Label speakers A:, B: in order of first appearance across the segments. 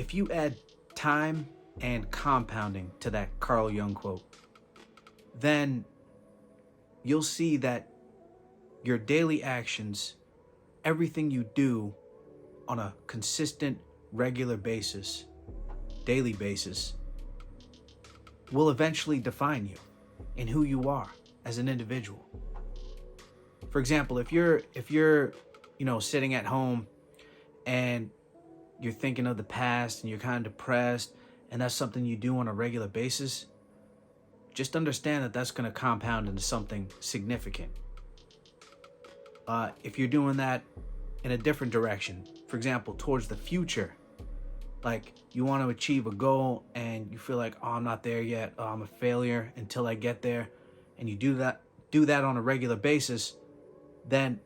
A: if you add time and compounding to that Carl Jung quote, then you'll see that your daily actions, everything you do on a consistent, regular basis, daily basis, will eventually define you and who you are as an individual. For example, if you're sitting at home and you're thinking of the past and you're kind of depressed and that's something you do on a regular basis, just understand that that's going to compound into something significant. If you're doing that in a different direction, for example, towards the future, like you want to achieve a goal and you feel like, oh, I'm not there yet, oh, I'm a failure until I get there, and you do that on a regular basis, then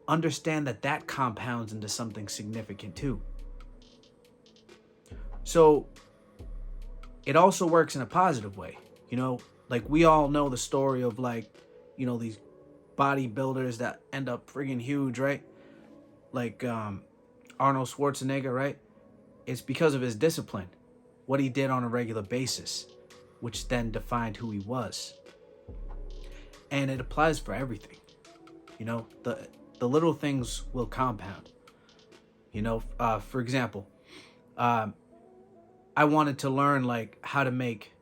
A: understand that that compounds into something significant too. So it also works in a positive way. Like we all know the story of these bodybuilders that end up friggin' huge, right? Like Arnold Schwarzenegger, right? It's because of his discipline, what he did on a regular basis, which then defined who he was. And it applies for everything. The little things will compound. For example, I wanted to learn like how to make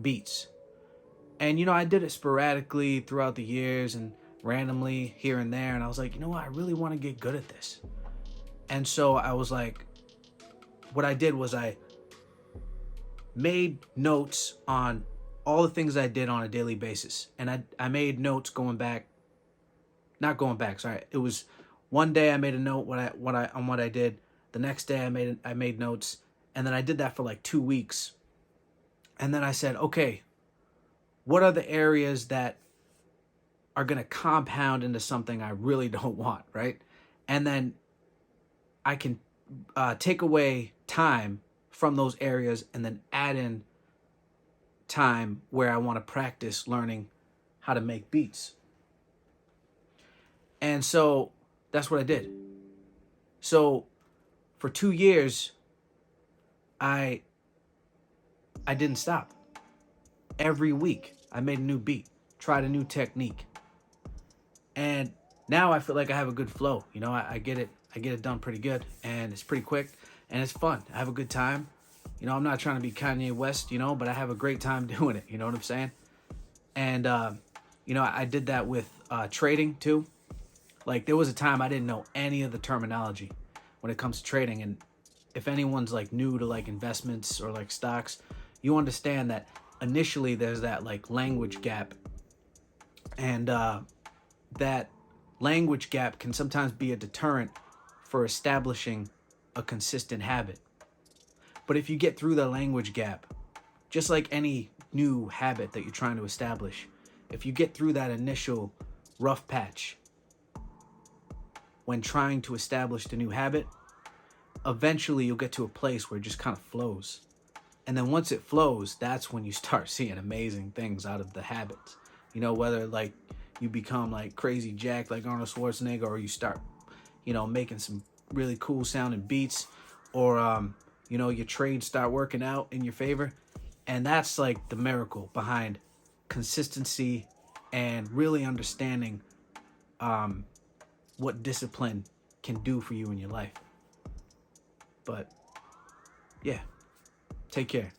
A: beats. And I did it sporadically throughout the years and randomly here and there, and I was like, what, I really want to get good at this. And so I was like, what I did was I made notes on all the things I did on a daily basis. And I made notes not going back, sorry. It was one day I made a note on what I did. The next day I made notes, and then I did that for like 2 weeks. And then I said, okay, what are the areas that are going to compound into something I really don't want, right? And then I can take away time from those areas and then add in time where I want to practice learning how to make beats. And so that's what I did. So for 2 years, I didn't stop. Every week, I made a new beat, tried a new technique. And now I feel like I have a good flow. I get it done pretty good, and it's pretty quick, and it's fun. I have a good time. I'm not trying to be Kanye West, but I have a great time doing it. You know what I'm saying? And, I did that with trading too. Like there was a time I didn't know any of the terminology when it comes to trading. And if anyone's like new to like investments or like stocks, you understand that initially there's that like language gap. And that language gap can sometimes be a deterrent for establishing a consistent habit. But if you get through the language gap, just like any new habit that you're trying to establish, if you get through that initial rough patch when trying to establish the new habit, eventually you'll get to a place where it just kind of flows. And then once it flows, that's when you start seeing amazing things out of the habits. Whether like you become like crazy jacked like Arnold Schwarzenegger, or you start, making some really cool sounding beats, or, your trades start working out in your favor. And that's like the miracle behind consistency and really understanding what discipline can do for you in your life. But yeah, take care.